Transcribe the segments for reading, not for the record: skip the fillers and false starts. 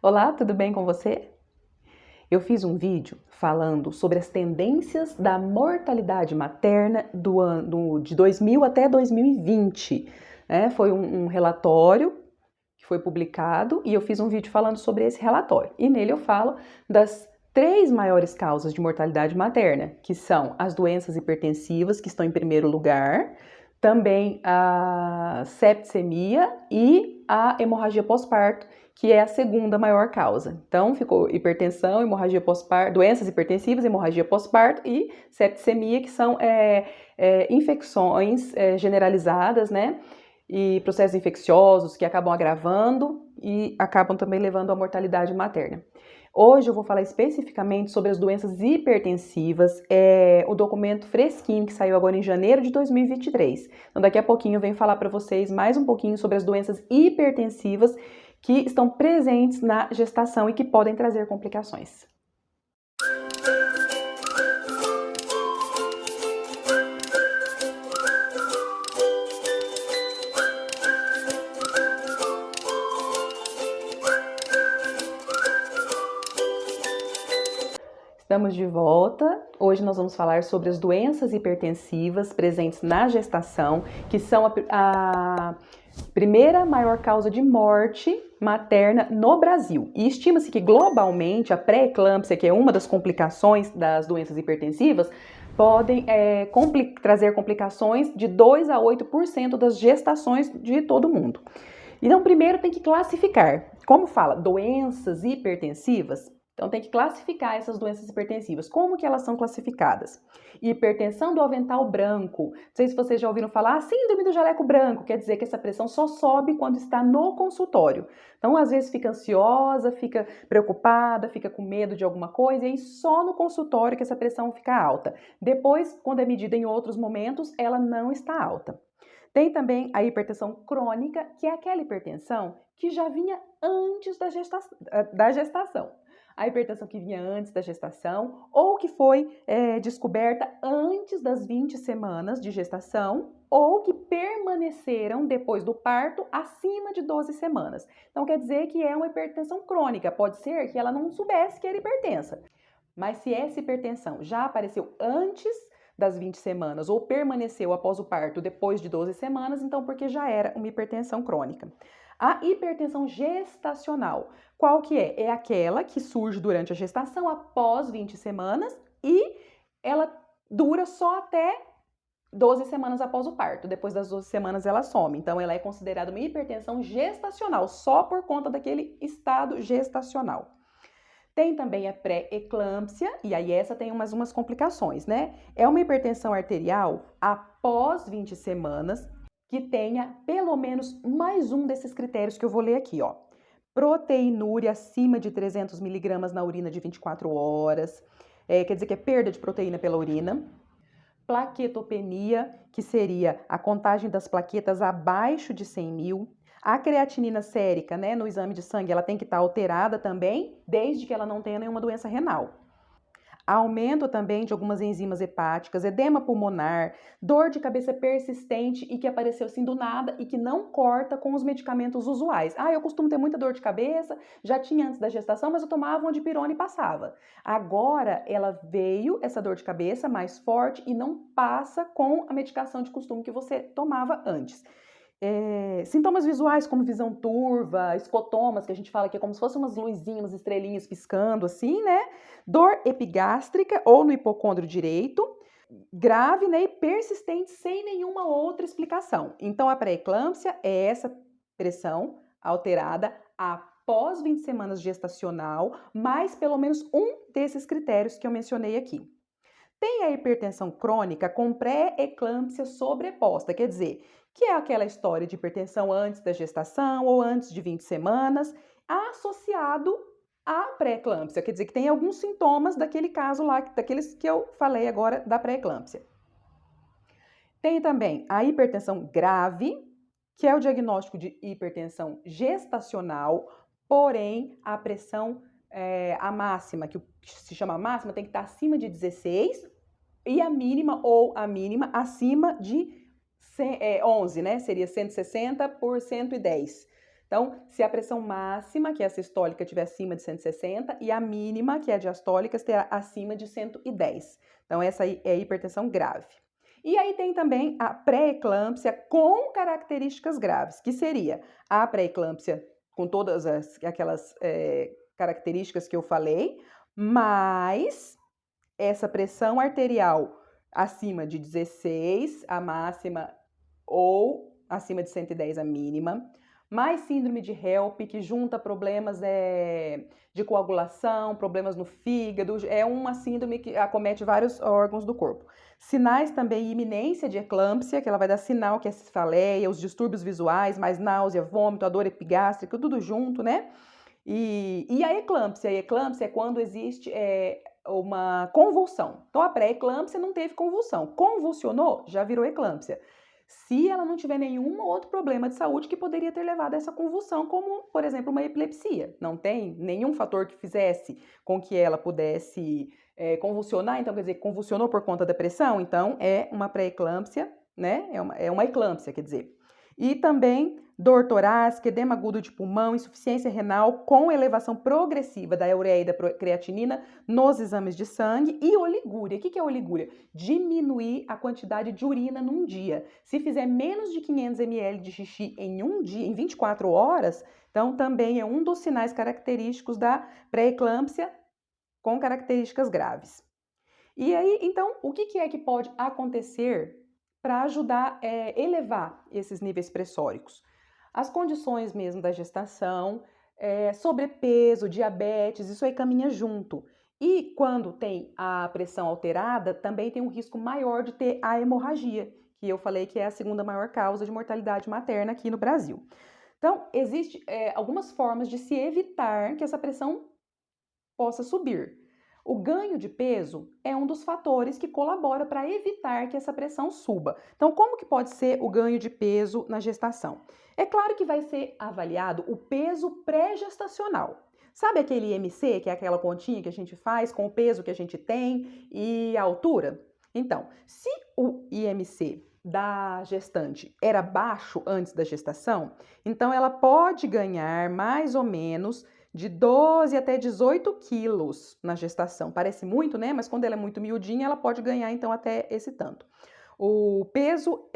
Olá, tudo bem com você? Eu fiz um vídeo falando sobre as tendências da mortalidade materna de 2000 até 2020. Foi um relatório que foi publicado e eu fiz um vídeo falando sobre esse relatório. E nele eu falo das três maiores causas de mortalidade materna, que são as doenças hipertensivas, que estão em primeiro lugar, também a septicemia e a hemorragia pós-parto, que é a segunda maior causa. Então, ficou hipertensão, hemorragia pós-parto, doenças hipertensivas, hemorragia pós-parto e septicemia, que são infecções generalizadas, né? E processos infecciosos que acabam agravando e acabam também levando à mortalidade materna. Hoje eu vou falar especificamente sobre as doenças hipertensivas, o documento fresquinho que saiu agora em janeiro de 2023. Então daqui a pouquinho eu venho falar para vocês mais um pouquinho sobre as doenças hipertensivas que estão presentes na gestação e que podem trazer complicações. Estamos de volta. Hoje nós vamos falar sobre as doenças hipertensivas presentes na gestação, que são a primeira maior causa de morte materna no Brasil. E estima-se que globalmente a pré-eclâmpsia, que é uma das complicações das doenças hipertensivas, podem trazer complicações de 2 a 8% das gestações de todo mundo. Então, primeiro tem que classificar. Como fala, doenças hipertensivas, então tem que classificar essas doenças hipertensivas. Como que elas são classificadas? Hipertensão do avental branco. Não sei se vocês já ouviram falar, síndrome do jaleco branco, quer dizer que essa pressão só sobe quando está no consultório. Então, às vezes fica ansiosa, fica preocupada, fica com medo de alguma coisa, e aí só no consultório que essa pressão fica alta. Depois, quando é medida em outros momentos, ela não está alta. Tem também a hipertensão crônica, que é aquela hipertensão que já vinha antes da gestação. A hipertensão que vinha antes da gestação ou que foi descoberta antes das 20 semanas de gestação ou que permaneceram depois do parto acima de 12 semanas. Então quer dizer que é uma hipertensão crônica, pode ser que ela não soubesse que era hipertensa. Mas se essa hipertensão já apareceu antes das 20 semanas ou permaneceu após o parto depois de 12 semanas, então porque já era uma hipertensão crônica. A hipertensão gestacional, qual que é? É aquela que surge durante a gestação após 20 semanas e ela dura só até 12 semanas após o parto. Depois das 12 semanas ela some. Então ela é considerada uma hipertensão gestacional, só por conta daquele estado gestacional. Tem também a pré-eclâmpsia, e aí essa tem umas complicações, né? É uma hipertensão arterial após 20 semanas que tenha pelo menos mais um desses critérios que eu vou ler aqui, ó. Proteinúria acima de 300 miligramas na urina de 24 horas, quer dizer que é perda de proteína pela urina. Plaquetopenia, que seria a contagem das plaquetas abaixo de 100 mil. A creatinina sérica, né, no exame de sangue, ela tem que estar alterada também, desde que ela não tenha nenhuma doença renal. Aumento também de algumas enzimas hepáticas, edema pulmonar, dor de cabeça persistente e que apareceu assim do nada e que não corta com os medicamentos usuais. Eu costumo ter muita dor de cabeça, já tinha antes da gestação, mas eu tomava um dipirona e passava. Agora ela veio, essa dor de cabeça mais forte e não passa com a medicação de costume que você tomava antes. Sintomas visuais como visão turva, escotomas, que a gente fala que é como se fossem umas luzinhas, umas estrelinhas piscando assim, né? Dor epigástrica ou no hipocôndrio direito, grave, né? E persistente sem nenhuma outra explicação. Então a pré-eclâmpsia é essa pressão alterada após 20 semanas gestacional, mais pelo menos um desses critérios que eu mencionei aqui. Tem a hipertensão crônica com pré-eclâmpsia sobreposta, quer dizer, que é aquela história de hipertensão antes da gestação ou antes de 20 semanas, associado à pré-eclâmpsia, quer dizer que tem alguns sintomas daquele caso lá, daqueles que eu falei agora da pré-eclâmpsia. Tem também a hipertensão grave, que é o diagnóstico de hipertensão gestacional, porém a pressão a máxima, que se chama máxima, tem que estar acima de 16 e a mínima acima de 11, né? Seria 160 por 110. Então, se a pressão máxima, que é a sistólica, estiver acima de 160 e a mínima, que é a diastólica, estiver acima de 110. Então, essa aí é hipertensão grave. E aí tem também a pré-eclâmpsia com características graves, que seria a pré-eclâmpsia com todas aquelas características que eu falei, mas essa pressão arterial acima de 16, a máxima, ou acima de 110, a mínima, mais síndrome de HELP, que junta problemas de coagulação, problemas no fígado, é uma síndrome que acomete vários órgãos do corpo. Sinais também, iminência de eclâmpsia, que ela vai dar sinal que é cefaleia, os distúrbios visuais, mais náusea, vômito, a dor epigástrica, tudo junto, né? E a eclâmpsia é quando existe uma convulsão. Então, a pré-eclâmpsia não teve convulsão. Convulsionou, já virou eclâmpsia. Se ela não tiver nenhum outro problema de saúde que poderia ter levado a essa convulsão, como, por exemplo, uma epilepsia. Não tem nenhum fator que fizesse com que ela pudesse convulsionar, então quer dizer, convulsionou por conta da pressão, então é uma pré-eclâmpsia, né? É uma eclâmpsia, quer dizer. E também dor torácica, edema agudo de pulmão, insuficiência renal com elevação progressiva da ureia e da creatinina nos exames de sangue e oligúria. O que é oligúria? Diminuir a quantidade de urina num dia. Se fizer menos de 500 ml de xixi em um dia, em 24 horas, então também é um dos sinais característicos da pré-eclâmpsia com características graves. E aí, então, o que é que pode acontecer para ajudar a elevar esses níveis pressóricos? As condições mesmo da gestação, sobrepeso, diabetes, isso aí caminha junto. E quando tem a pressão alterada, também tem um risco maior de ter a hemorragia, que eu falei que é a segunda maior causa de mortalidade materna aqui no Brasil. Então, existem algumas formas de se evitar que essa pressão possa subir. O ganho de peso é um dos fatores que colabora para evitar que essa pressão suba. Então, como que pode ser o ganho de peso na gestação? É claro que vai ser avaliado o peso pré-gestacional. Sabe aquele IMC, que é aquela continha que a gente faz com o peso que a gente tem e a altura? Então, se o IMC da gestante era baixo antes da gestação, então ela pode ganhar mais ou menos de 12 até 18 quilos na gestação. Parece muito, né? Mas quando ela é muito miudinha, ela pode ganhar, então, até esse tanto. O peso,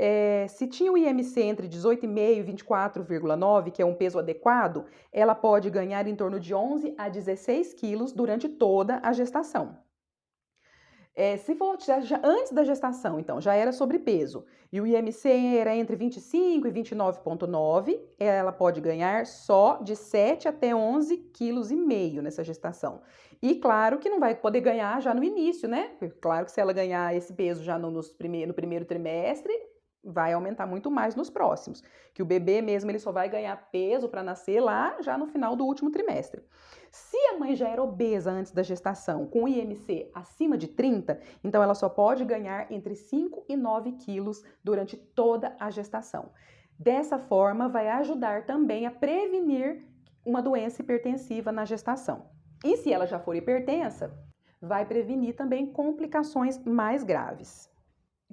se tinha o IMC entre 18,5 e 24,9, que é um peso adequado, ela pode ganhar em torno de 11 a 16 quilos durante toda a gestação. Se for já antes da gestação, então, já era sobrepeso, e o IMC era entre 25 e 29,9, ela pode ganhar só de 7 até 11,5 kg nessa gestação. E claro que não vai poder ganhar já no início, né? Claro que se ela ganhar esse peso já no primeiro trimestre, vai aumentar muito mais nos próximos. Que o bebê mesmo ele só vai ganhar peso para nascer lá já no final do último trimestre. Se a mãe já era obesa antes da gestação, com IMC acima de 30, então ela só pode ganhar entre 5 e 9 quilos durante toda a gestação. Dessa forma, vai ajudar também a prevenir uma doença hipertensiva na gestação. E se ela já for hipertensa, vai prevenir também complicações mais graves.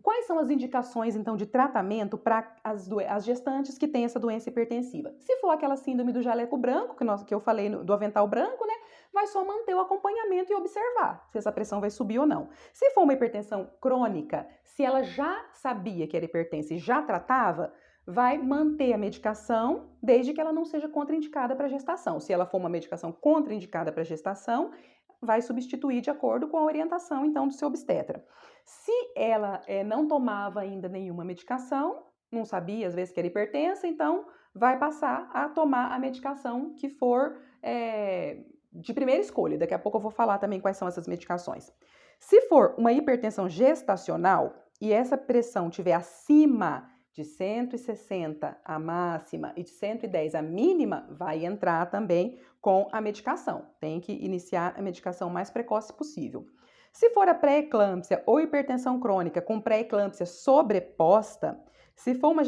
Quais são as indicações, então, de tratamento para as gestantes que têm essa doença hipertensiva? Se for aquela síndrome do jaleco branco, que eu falei do avental branco, né? Vai só manter o acompanhamento e observar se essa pressão vai subir ou não. Se for uma hipertensão crônica, se ela já sabia que era hipertensa e já tratava, vai manter a medicação desde que ela não seja contraindicada para gestação. Se ela for uma medicação contraindicada para gestação, vai substituir de acordo com a orientação, então, do seu obstetra. Se ela não tomava ainda nenhuma medicação, não sabia, às vezes, que era hipertensa, então vai passar a tomar a medicação que for de primeira escolha. Daqui a pouco eu vou falar também quais são essas medicações. Se for uma hipertensão gestacional e essa pressão estiver acima de 160 a máxima e de 110 a mínima, vai entrar também com a medicação. Tem que iniciar a medicação o mais precoce possível. Se for a pré-eclâmpsia ou hipertensão crônica com pré-eclâmpsia sobreposta, se for uma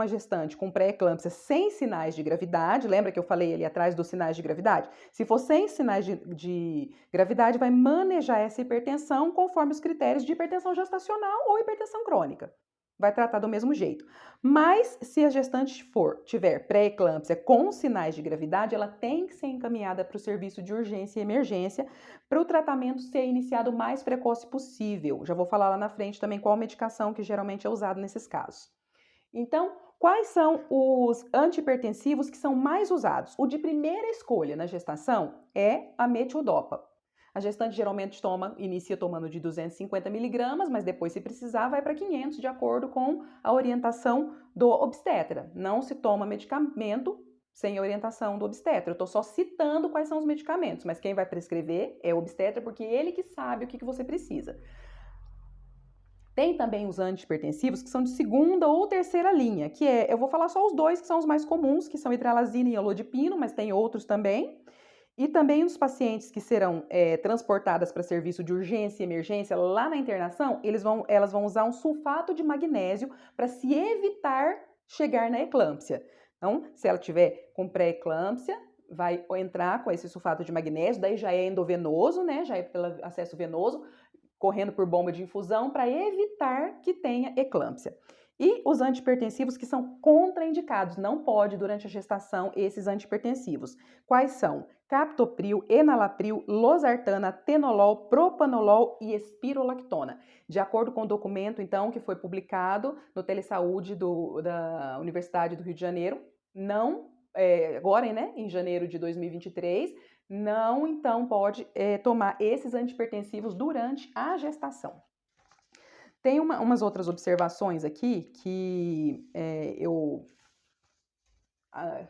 gestante com pré-eclâmpsia sem sinais de gravidade, lembra que eu falei ali atrás dos sinais de gravidade? Se for sem sinais de gravidade, vai manejar essa hipertensão conforme os critérios de hipertensão gestacional ou hipertensão crônica. vai tratar do mesmo jeito. Mas se a gestante tiver pré-eclâmpsia com sinais de gravidade, ela tem que ser encaminhada para o serviço de urgência e emergência para o tratamento ser iniciado o mais precoce possível. Já vou falar lá na frente também qual medicação que geralmente é usada nesses casos. Então, quais são os antihipertensivos que são mais usados? O de primeira escolha na gestação é a metildopa. A gestante geralmente inicia tomando de 250 miligramas, mas depois, se precisar, vai para 500, de acordo com a orientação do obstetra. Não se toma medicamento sem a orientação do obstetra. Eu estou só citando quais são os medicamentos, mas quem vai prescrever é o obstetra, porque ele que sabe o que você precisa. Tem também os antihipertensivos que são de segunda ou terceira linha, que eu vou falar só os dois que são os mais comuns, que são hidralazina e amlodipino, mas tem outros também. E também os pacientes que serão transportadas para serviço de urgência e emergência lá na internação, elas vão usar um sulfato de magnésio para se evitar chegar na eclâmpsia. Então, se ela tiver com pré-eclâmpsia, vai entrar com esse sulfato de magnésio, daí já é endovenoso, né? Já é pelo acesso venoso, correndo por bomba de infusão para evitar que tenha eclâmpsia. E os antihipertensivos que são contraindicados, não pode durante a gestação esses antihipertensivos. Quais são? Captopril, enalapril, losartana, atenolol, propanolol e espirolactona. De acordo com o documento, então, que foi publicado no Telesaúde da Universidade do Rio de Janeiro, agora, né, em janeiro de 2023, não, então, pode tomar esses antihipertensivos durante a gestação. Tem umas outras observações aqui que eu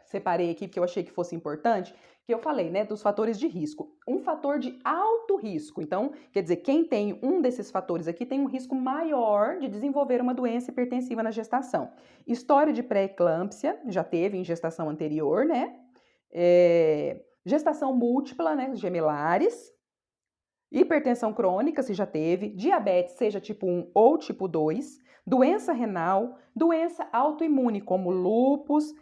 separei aqui porque eu achei que fosse importante, que eu falei, né, dos fatores de risco. Um fator de alto risco, então, quer dizer, quem tem um desses fatores aqui tem um risco maior de desenvolver uma doença hipertensiva na gestação. História de pré-eclâmpsia, já teve em gestação anterior, né? Gestação múltipla, né, gemelares. Hipertensão crônica, se já teve, diabetes, seja tipo 1 ou tipo 2, doença renal, doença autoimune, como lúpus,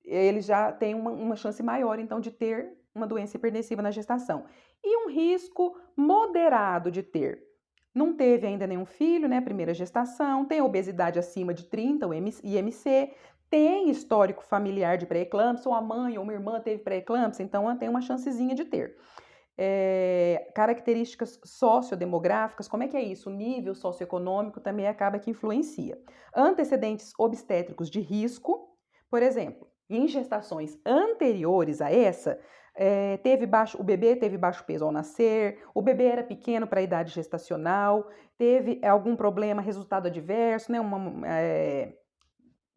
ele já tem uma chance maior, então, de ter uma doença hipertensiva na gestação. E um risco moderado de ter. Não teve ainda nenhum filho, né? Primeira gestação, tem obesidade acima de 30, o IMC, tem histórico familiar de pré-eclâmpsia, ou a mãe ou uma irmã teve pré-eclâmpsia, então ela tem uma chancezinha de ter. Características sociodemográficas, como é que é isso? O nível socioeconômico também acaba que influencia. Antecedentes obstétricos de risco, por exemplo, em gestações anteriores a essa, o bebê teve baixo peso ao nascer, o bebê era pequeno para a idade gestacional, teve algum problema, resultado adverso, né, uma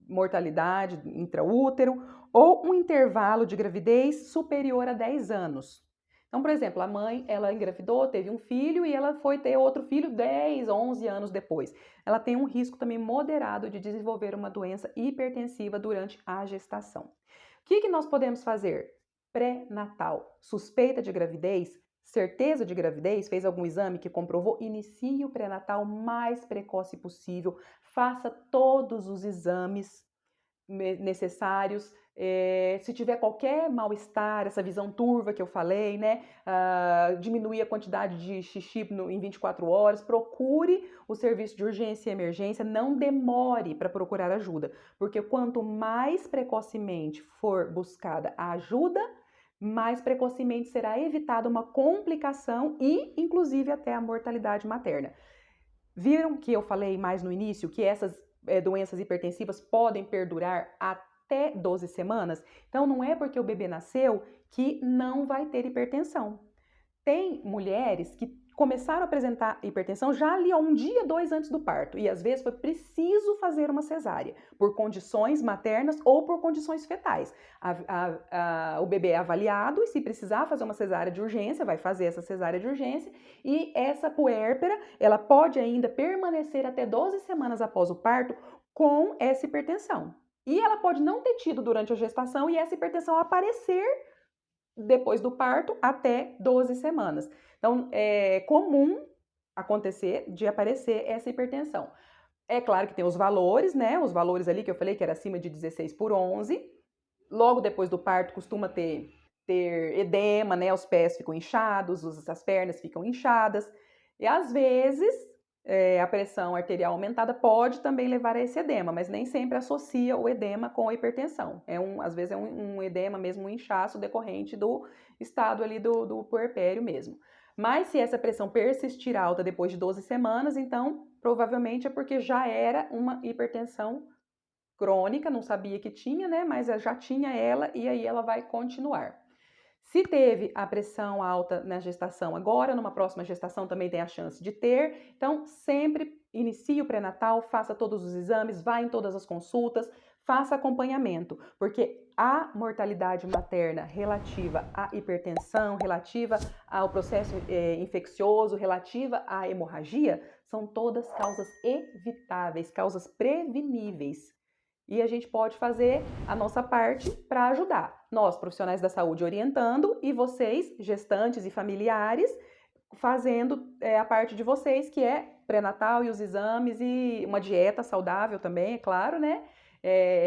mortalidade intraútero, ou um intervalo de gravidez superior a 10 anos. Então, por exemplo, a mãe, ela engravidou, teve um filho e ela foi ter outro filho 10, 11 anos depois. Ela tem um risco também moderado de desenvolver uma doença hipertensiva durante a gestação. O que nós podemos fazer? Pré-natal, suspeita de gravidez, certeza de gravidez, fez algum exame que comprovou, inicie o pré-natal mais precoce possível, faça todos os exames necessários. Se tiver qualquer mal-estar, essa visão turva que eu falei, né, diminuir a quantidade de xixi em 24 horas, procure o serviço de urgência e emergência, não demore para procurar ajuda, porque quanto mais precocemente for buscada a ajuda, mais precocemente será evitada uma complicação e, inclusive, até a mortalidade materna. Viram que eu falei mais no início que essas doenças hipertensivas podem perdurar até 12 semanas? Então, não é porque o bebê nasceu que não vai ter hipertensão. Tem mulheres que começaram a apresentar hipertensão já ali um dia, 2 antes do parto. E às vezes foi preciso fazer uma cesárea, por condições maternas ou por condições fetais. O bebê é avaliado e, se precisar fazer uma cesárea de urgência, vai fazer essa cesárea de urgência. E essa puérpera, ela pode ainda permanecer até 12 semanas após o parto com essa hipertensão. E ela pode não ter tido durante a gestação e essa hipertensão aparecer depois do parto até 12 semanas. Então, é comum acontecer de aparecer essa hipertensão. É claro que tem os valores, né? Os valores ali que eu falei que era acima de 16/11. Logo depois do parto costuma ter edema, né? Os pés ficam inchados, as pernas ficam inchadas. E às vezes a pressão arterial aumentada pode também levar a esse edema, mas nem sempre associa o edema com a hipertensão. Às vezes é um edema mesmo, um inchaço decorrente do estado ali do puerpério mesmo. Mas se essa pressão persistir alta depois de 12 semanas, então provavelmente é porque já era uma hipertensão crônica, não sabia que tinha, né? Mas já tinha ela e aí ela vai continuar. Se teve a pressão alta na gestação agora, numa próxima gestação também tem a chance de ter. Então, sempre inicie o pré-natal, faça todos os exames, vá em todas as consultas, faça acompanhamento, porque a mortalidade materna relativa à hipertensão, relativa ao processo infeccioso, relativa à hemorragia, são todas causas evitáveis, causas preveníveis. E a gente pode fazer a nossa parte para ajudar. Nós, profissionais da saúde, orientando e vocês, gestantes e familiares, fazendo a parte de vocês, que é pré-natal e os exames e uma dieta saudável também, é claro, né?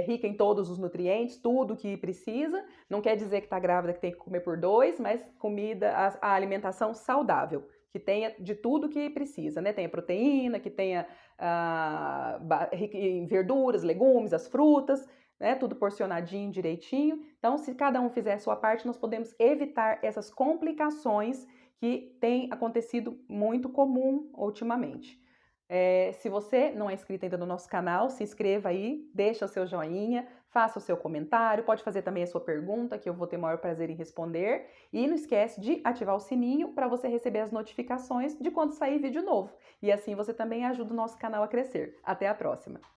Rica em todos os nutrientes, tudo que precisa. Não quer dizer que está grávida que tem que comer por 2, mas a alimentação saudável, que tenha de tudo que precisa, né? Tenha proteína, que tenha rica em verduras, legumes, as frutas, né? Tudo porcionadinho, direitinho. Então, se cada um fizer a sua parte, nós podemos evitar essas complicações que tem acontecido muito comum ultimamente. Se você não é inscrito ainda no nosso canal, se inscreva aí, deixa o seu joinha, faça o seu comentário, pode fazer também a sua pergunta, que eu vou ter o maior prazer em responder. E não esquece de ativar o sininho para você receber as notificações de quando sair vídeo novo. E assim você também ajuda o nosso canal a crescer. Até a próxima!